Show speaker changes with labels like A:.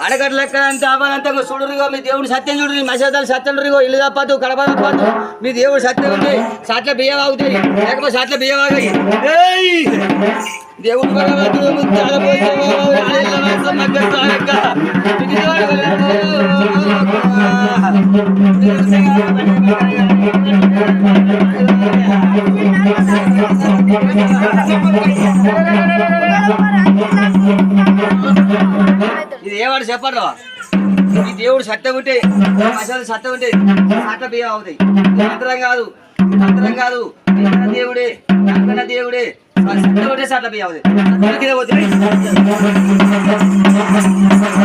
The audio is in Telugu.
A: అడగట్లెక్కడంత అవ్వాలంతా చూడరుగో మీ దేవుడు సత్యం చూడరు మసాదాలు సత్యం చూడరుగో ఇల్లు తప్పదు కడప తప్పదు మీ దేవుడు సత్యం ఉంది సాట్ల బియ్యం ఆగుతాయి లేకపోతే సాట్ల బియ్యం ఆగాయి దేవుడు ఇది ఏవాడు చెప్పరు ఈ దేవుడు సత్యం ఉంటే మసాలా సత్యం ఉంటే సాట్ల బియ్యం అవుతాయి మంత్రం కాదు మంత్రం కాదు దేవుడే నాకన్నా దేవుడే సత్యం ఉంటే సాట్ల బియ్యం అవుతాయి